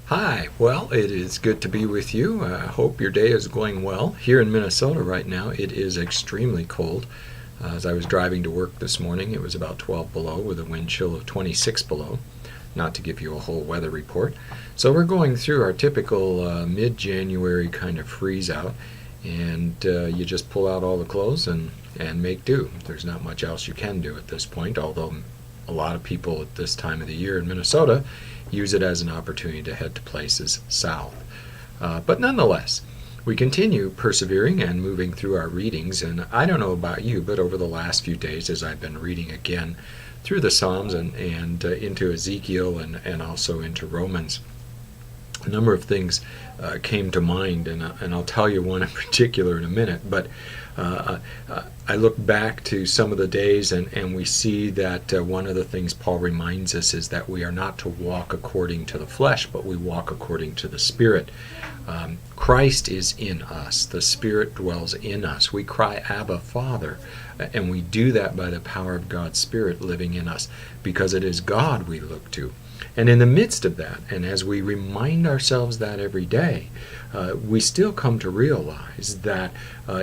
Hi, well, it is good to be with you. I hope your day is going well. Here in Minnesota right now, it is extremely cold. As I was driving to work this morning, it was about 12 below with a wind chill of 26 below, not to give you a whole weather report. So we're going through our typical mid-January kind of freeze out, and you just pull out all the clothes and make do. There's not much else you can do at this point, although a lot of people at this time of the year in Minnesota use it as an opportunity to head to places south. But nonetheless, we continue persevering and moving through our readings, and I don't know about you, but over the last few days as I've been reading again through the Psalms and into Ezekiel and also into Romans, a number of things came to mind, and I'll tell you one in particular in a minute, but I look back to some of the days and we see that one of the things Paul reminds us is that we are not to walk according to the flesh, but we walk according to the Spirit. Christ is in us. The Spirit dwells in us. We cry, Abba, Father, and we do that by the power of God's Spirit living in us because it is God we look to. And in the midst of that, and as we remind ourselves that every day, we still come to realize that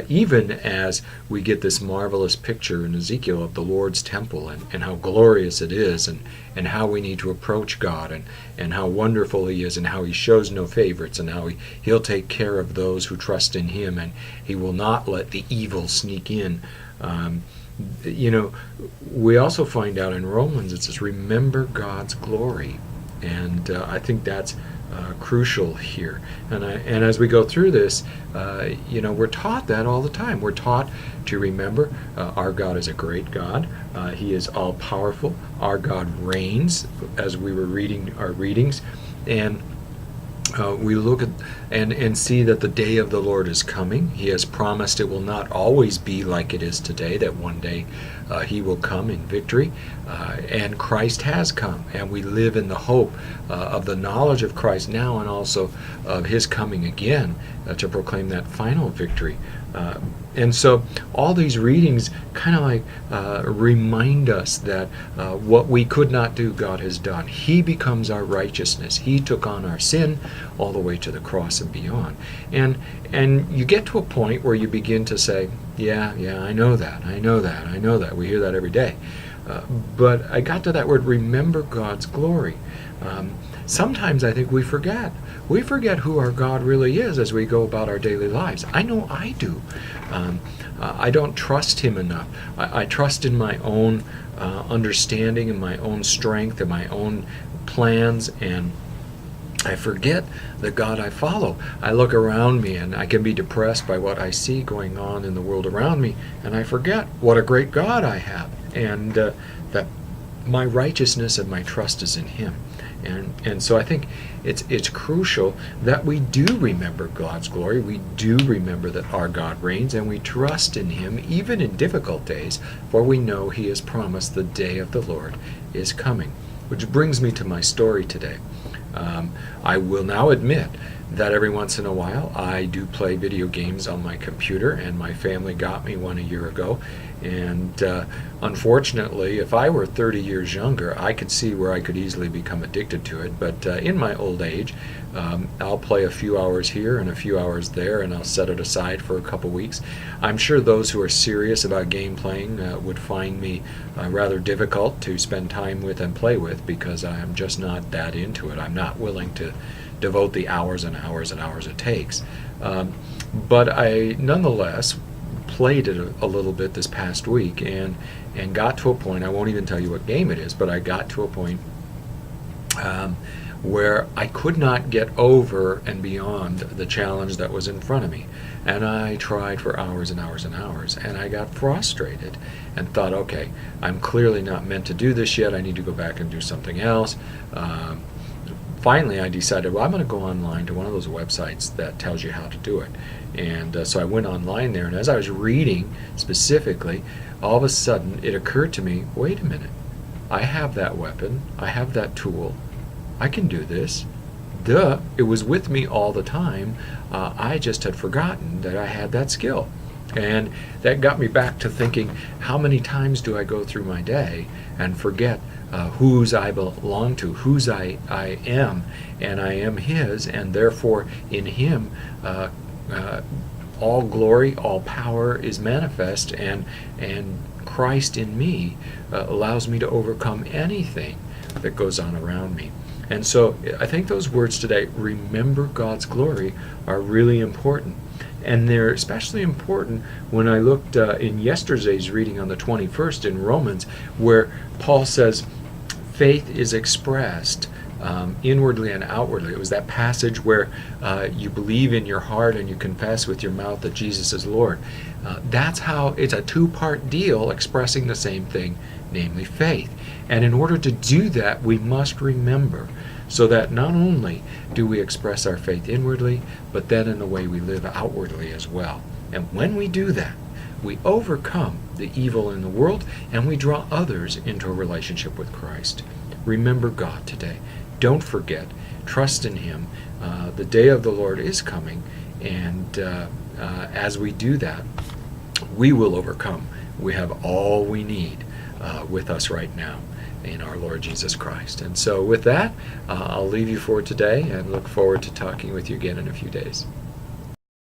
even as we get this marvelous picture in Ezekiel of the Lord's temple and how glorious it is and how we need to approach God and how wonderful He is and how He shows no favorites and how He'll take care of those who trust in Him and He will not let the evil sneak in. We also find out in Romans it says, remember God's glory. And I think that's crucial here. And as we go through this, we're taught that all the time. We're taught to remember our God is a great God. He is all-powerful. Our God reigns, as we were reading our readings. And we look at and see that the day of the Lord is coming. He has promised it will not always be like it is today, that one day He will come in victory. And Christ has come, and we live in the hope of the knowledge of Christ now and also of His coming again to proclaim that final victory. And so all these readings kind of like remind us that what we could not do, God has done. He becomes our righteousness. He took on our sin all the way to the cross and beyond. And you get to a point where you begin to say, yeah, I know that. We hear that every day. But I got to that word, remember God's glory. Sometimes I think we forget. We forget who our God really is as we go about our daily lives. I know I do. I don't trust Him enough. I trust in my own understanding and my own strength and my own plans, and I forget the God I follow. I look around me and I can be depressed by what I see going on in the world around me, and I forget what a great God I have, and that my righteousness and my trust is in Him. And so I think it's crucial that we do remember God's glory. We do remember that our God reigns, and we trust in Him even in difficult days, for we know He has promised the day of the Lord is coming. Which brings me to my story today. I will now admit that every once in a while I do play video games on my computer, and my family got me one a year ago. And unfortunately, if I were 30 years younger, I could see where I could easily become addicted to it. But in my old age, I'll play a few hours here and a few hours there, and I'll set it aside for a couple weeks. I'm sure those who are serious about game playing would find me rather difficult to spend time with and play with, because I am just not that into it. I'm not willing to devote the hours and hours and hours it takes. But I nonetheless played it a little bit this past week and got to a point, I won't even tell you what game it is, but I got to a point where I could not get over and beyond the challenge that was in front of me. And I tried for hours and hours and hours, and I got frustrated and thought, okay, I'm clearly not meant to do this yet. I need to go back and do something else. Finally, I decided, well, I'm going to go online to one of those websites that tells you how to do it. And so I went online there, and as I was reading specifically, all of a sudden it occurred to me, wait a minute, I have that weapon, I have that tool, I can do this. Duh, it was with me all the time. I just had forgotten that I had that skill. And that got me back to thinking, how many times do I go through my day and forget whose I belong to, whose I am, and I am His, and therefore in Him all glory, all power is manifest, and Christ in me allows me to overcome anything that goes on around me. And so I think those words today, remember God's glory, are really important. And they're especially important when I looked in yesterday's reading on the 21st in Romans, where Paul says faith is expressed inwardly and outwardly. It was that passage where you believe in your heart and you confess with your mouth that Jesus is Lord. That's how it's a two-part deal expressing the same thing, namely faith. And in order to do that, we must remember, so that not only do we express our faith inwardly, but then in the way we live outwardly as well. And when we do that, we overcome the evil in the world and we draw others into a relationship with Christ. Remember God today. Don't forget. Trust in Him. The day of the Lord is coming, and as we do that, we will overcome. We have all we need with us right now in our Lord Jesus Christ. And so with that, I'll leave you for today and look forward to talking with you again in a few days.